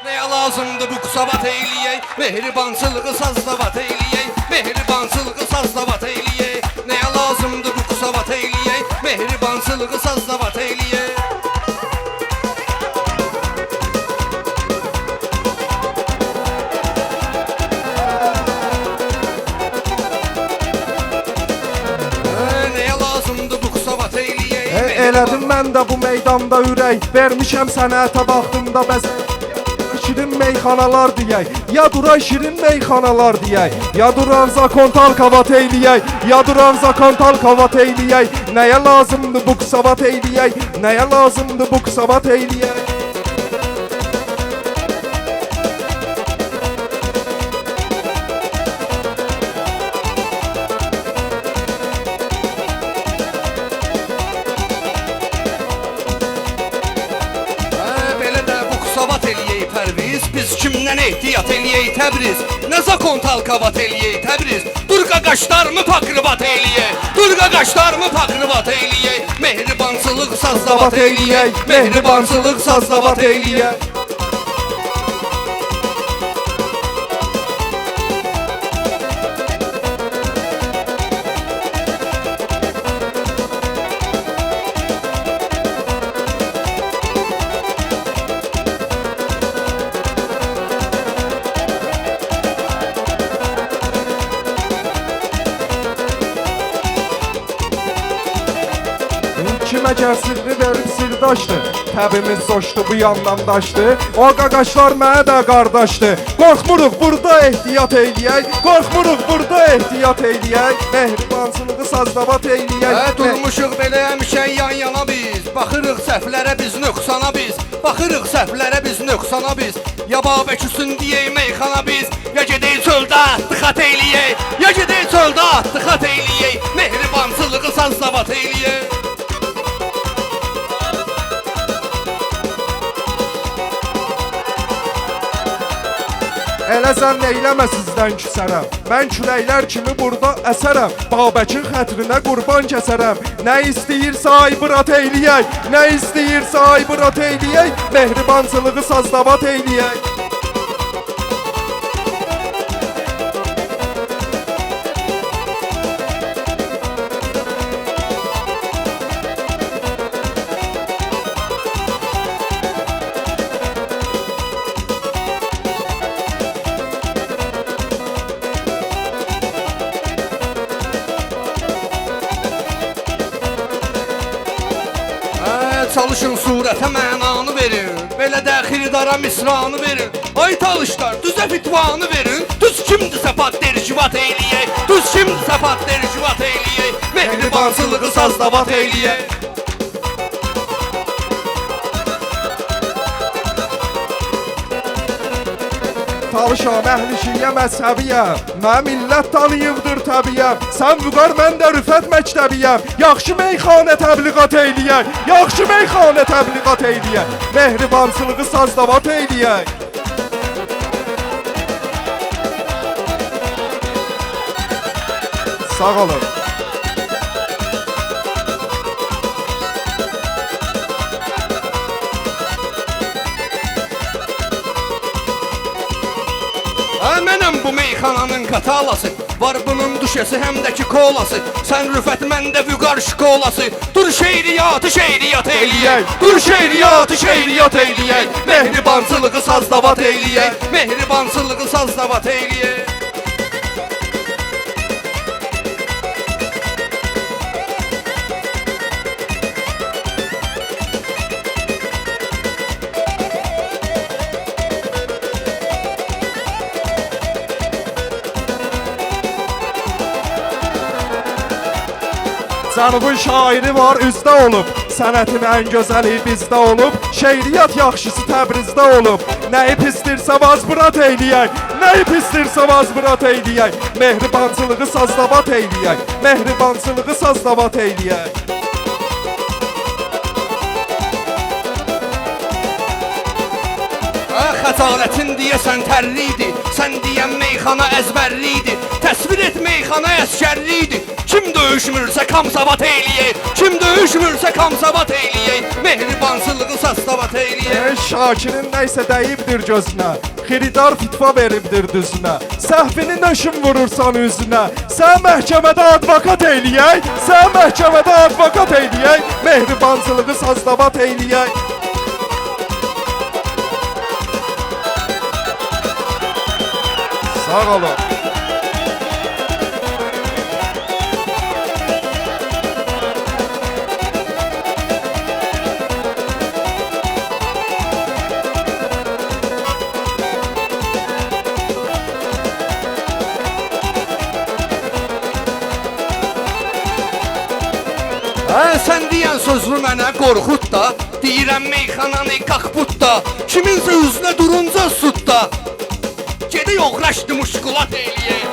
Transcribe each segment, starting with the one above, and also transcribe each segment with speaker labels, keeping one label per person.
Speaker 1: Nəyə lazımdır bu qısavat eyləyək, mehribançılığı sazlavat eyləyək, mehribançılığı sazlavat eyləyək. Nəyə lazımdır bu qısavat eyləyək, mehribançılığı sazlavat eyləyək. Nəyə lazımdır bu qısavat eyləyək.
Speaker 2: Elədim mən də bu meydanda ürək, vermişəm sənətə vaxtımda bəs şirin meyxanalar deyək, ya duran şirin meyxanalar deyək, ya duran zakontal kavat eyləyək, ya duran zakontal kavat eyləyək. Nəyə lazımdır bu qısavat eyləyək, nəyə lazımdır bu qısavat eyləyək.
Speaker 1: Biz kimdən ehtiyat eləyək Təbriz, nə zakontal kavat eləyək Təbriz. Dur qaqaşlarımı pakrivat eləyək, dur qaqaşlarımı pakrivat eləyək. Mehribançılıq sazlavat eləyək, mehribançılıq sazlavat eləyək.
Speaker 2: Kimə gəl sirri verib sirdaşdı, təbimiz coşdu bu yandan daşdı. O qaqaşlar mənə də qardaşdı. Qorxmuruq burada ehtiyat eyləyək, qorxmuruq burada ehtiyat eyləyək. Mehribançılığı sazlavat eyləyək.
Speaker 1: Durmuşuq belə həmişən yan yana biz, baxırıq səhvlərə biz nöqsana biz, baxırıq səhvlərə biz nöqsana biz. Ya Babək üstün deyək meyxana biz, ya gedək çöldə tıxat eyləyək, ya gedək çöldə tıxat eyləyək. Mehribançılığı sazlavat eyləyək.
Speaker 2: Elə zənn eyləmə sizdən küsərəm, mən küləklər kimi burada əsərəm. Babəkin xətrinə qurban kəsərəm. Nə istəyirsə aybırat eyləyək, nə istəyirsə aybırat eyləyək. Mehribançılığı sazlavat eyləyək.
Speaker 1: Çalışın surətə mənanı verin, belə də xiridara misranı verin. Ay talışlar, düzə fitvanı verin, düz kimdirsə patleri civat eyləyək, düz kimdirsə patleri civat eyləyək. Mehribançılığı sazlavat eyləyək.
Speaker 2: Talışam əhli şiyə məzhəbiyəm, mən millət tanıyıbdır təbiyyəm. Sən vüqar, mən də rüfət məktəbiyəm. Yaxşı meyxanə təbliğat eyləyək, yaxşı meyxanə təbliğat eyləyək. Mehribançılığı sazlavat eyləyək. Sağ olun.
Speaker 1: Mənəm bu meyxananın katalası, var bunun düşəsi həm də ki kolası. Sən rüfət, mən də vüqar şkolası. Dur şeiriyyatı şeiriyyat eyləyək, dur şeiriyyatı şeiriyyat eyləyək. Mehribançılığı sazlavat eyləyək, mehribançılığı sazlavat eyləyək.
Speaker 2: Cənubun şairi var üzdə olub, sənətin ən gözəli bizdə olub. Şeiriyyat yaxşısı Təbrizdə olub. Nəyi pisdirsə vazbırat eyləyək, nəyi pisdirsə vazbırat eyləyək. Mehribançılığı sazlavat eyləyək, mehribançılığı sazlavat eyləyək.
Speaker 1: Xəcalətin deyəsən tərliydi, sən deyən meyxana əzbərliydi. Təsvir et meyxana əskərliydi. Kim döyüşmürsə kamsavat eyləyək, kim döyüşmürsə kamsavat eyləyək, mehribansılığı sastavat eyləyək.
Speaker 2: Şakirin nəysə dəyibdir gözünə, xiridar fitva veribdir düzünə. Səhvini nöşün vurursan üzünə, sən məhkəmədə advokat eyləyək, sən məhkəmədə advokat eyləyək, mehribansılığı sastavat eyləyək. Sağ olun.
Speaker 1: Sən deyən sözlü mənə qorxut da, deyirəm meyxananı qaqbut da, kiminsə üzünə durunca sut da, gedək oğraşdı muşkulat eyləyək.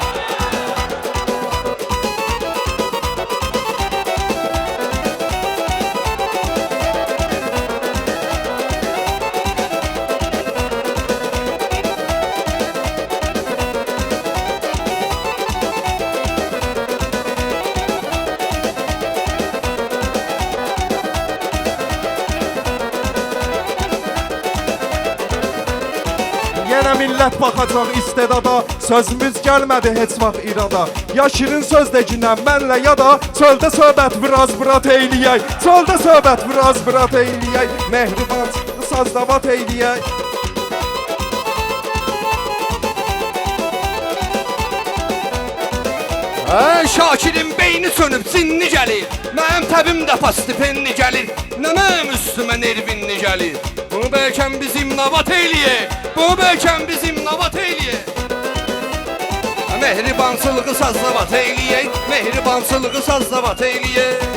Speaker 2: Yenə millət baxacaq istedada, sözümüz gəlmədi heç vaxt irada. Ya şirin söz deginən mənlə ya da çöldə söhbət biraz eyləyək, çöldə söhbət biraz eyləyək, mehriban sazdavat eyləyək.
Speaker 1: Şakirin beyni sönüb cinni gəlir, mənim təbim dəfa stipenli gəlir, nə mənim üstümə nervinli gəlir. Bunu bəlkən bizim navat eyləyək, bunu bəlkən bizim navat eyləyək. Mehribansılığı sazlavat eyləyək, mehribansılığı sazlavat eyləyək.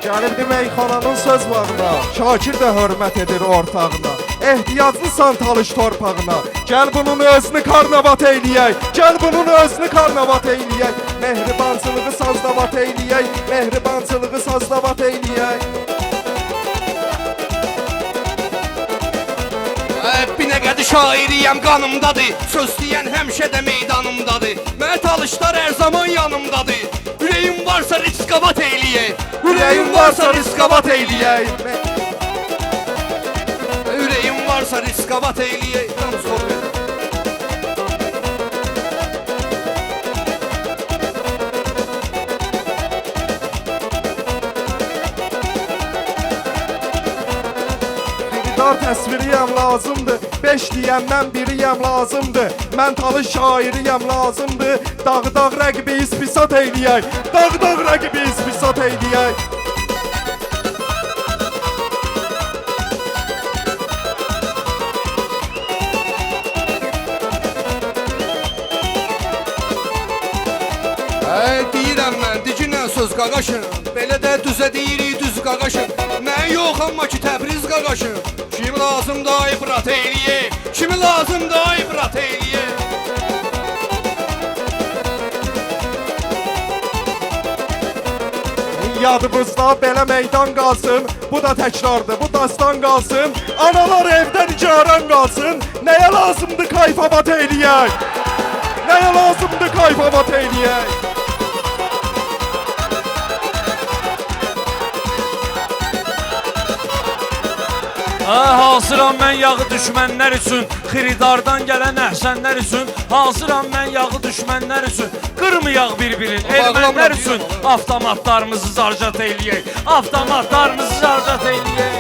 Speaker 2: Gəlibdi meyxananın söz bağına, Şakir də hörmət edir ortağına. Ehtiyaclısan talış torpağına, gəl bunun özünü karnavat eyləyək, gəl bunun özünü karnavat eyləyək, mehribansılığı sazdavat eyləyək, mehribansılığı sazdavat eyləyək.
Speaker 1: Bir nəqədi şairiyəm qanımdadır, söz deyən həmişə də meydanımdadır. Mənə talışlar hər zaman yanımdadır, ürəyim varsa riskavat eyləyək, ürəyim varsa riskavat eyləyək. Ürəyim varsa riskavat eyləyək.
Speaker 2: Xiridar təsviriyəm lazımdır, 5 deyəndən biriyəm lazımdır. Mən talış şairiyəm lazımdır, dağ rəqibi ispisat eyləyək, dağ rəqibi ispisat eyləyək.
Speaker 1: Deyirəm mən, diginən söz qaqaşın, belə də düzə deyirik düz qaqaşın. Mən yox, amma ki Təbriz qaqaşın. Kimi lazım da ibrat eyləyək, kimi lazım da ibrat eyləyək.
Speaker 2: Yadımızda belə meydan qalsın, bu da təkrardır, bu dastan qalsın. Analar evdən icarən qalsın, nəyə lazımdır kayfavat eyləyək, nəyə lazımdır kayfavat eyləyək.
Speaker 3: Hazıram mən yağı düşmənlər üçün, xiridardan gələn əhsənlər üçün. Hazıram mən yağı düşmənlər üçün, qırmayaq bir-birin ermənlər üçün. Avtomatlarımızı zarcat eyləyək, avtomatlarımızı zarcat eyləyək.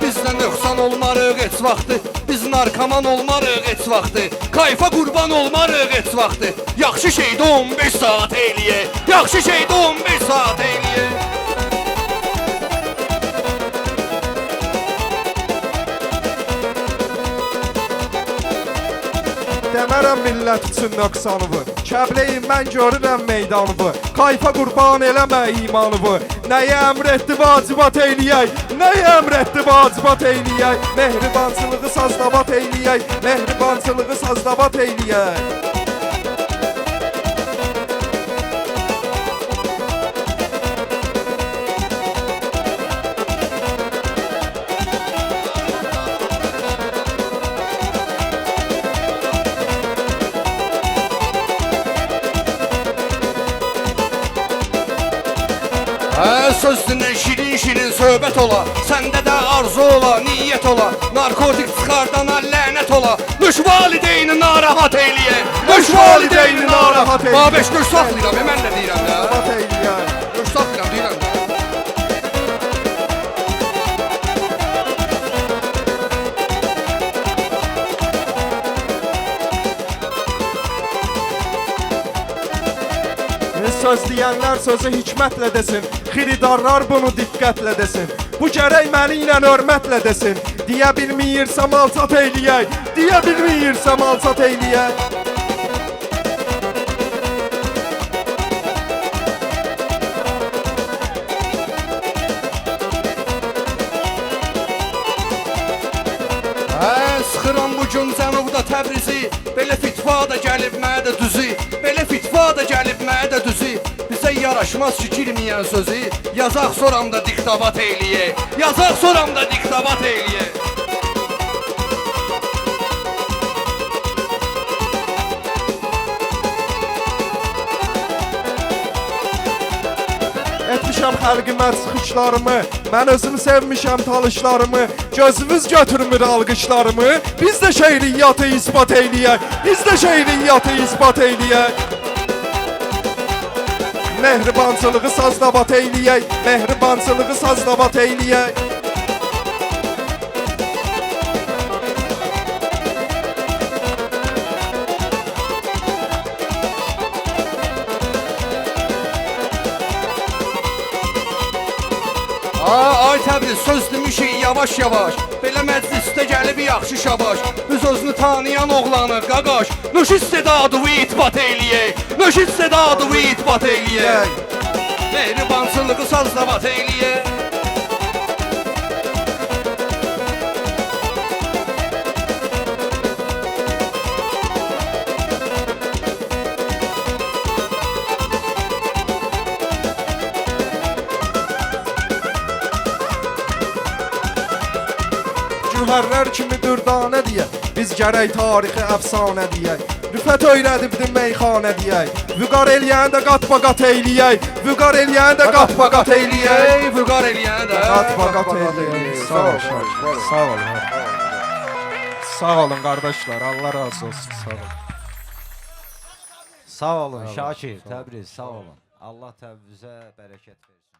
Speaker 1: Bizdən nöqsan olmarıq heç vaxtı, biz narkoman olmarıq heç vaxtı, kayfa qurban olmarıq heç vaxtı. Yaxşı şeydə 15 saat eyləyək, yaxşı şeydə 15 saat eyləyək.
Speaker 2: Demərəm millət üçün nöqsanıvı. Kəbləyim mən görürəm meydanıvı. Kayfa qurban eləmə imanıvı. Nəyə əmr etdi vacibat eyləyək, nəyə əmr etdi vacibat eyləyək. Mehribançılığı sazdavat eyləyək, mehribançılığı sazdavat eyləyək.
Speaker 1: Sözündən şirin-şirin söhbət ola, səndə də arzu ola, niyyət ola, narkotik çıxardana lənət ola, düş valideyni narahat eyliyə, düş valideyni narahat eyliyə. Babeş, düş saxlayıram, mən də deyirəm ya.
Speaker 2: Narahat eyləyək.
Speaker 1: Düş saxlayıram, deyirəm ya.
Speaker 2: Söz deyənlər sözü hikmətlə desin, xiridarlar bunu diqqətlə desin. Bu gərək məni ilə hörmətlə desin. Deyə bilməyirsəm alçat eyləyək, deyə bilməyirsəm alçat eyləyək.
Speaker 1: Sıxıram bu gün cənubda Təbrizi, belə fitva da gəlib mənə də düzü, belə fitva da gəlib mənə də düzü. Bizə yaraşmaz ki girməyən sözü, yazaq soramda diktavat eyləyək, yazaq soramda diktavat eyləyək.
Speaker 2: Etmişəm xəlqimə çıxışlarımı, mən özüm sevmişəm talışlarımı. Gözümüz götürmür alqışlarımı, biz də şeiriyyatı ispat eyləyək, biz də şeiriyyatı ispat eyləyək. Mehribançılığı sazdavat eyləyək, mehribançılığı sazdavat eyləyək.
Speaker 1: Ay Təbriz, söz demişik yavaş-yavaş, belə məclisdə gəlib yaxşı şabaş. Biz özünü tanıyan oğlanı qaqaş, nöş istedadıvı itbat eyləyək, nöş istedadıvı itbat eyləyək. Mehribançılığı sazdavat eyləyək.
Speaker 2: Cühərlər kimi dürdanə deyək, biz gərək tarixi əfsanə deyək. Rüfət öyrədibdi meyxanə deyək, vüqar eləyəndə qat-baqat eyləyək, vüqar eləyəndə qat-baqat eyləyək,
Speaker 1: vüqar eləyəndə
Speaker 2: qat-baqat eyləyək. Sağ olun, sağ olun. Sağ olun qardaşlar, Allah razı olsun, sağ olun.
Speaker 4: Sağ olun Şakir, Təbriz, sağ olun. Allah təbrizə bərəkət versin.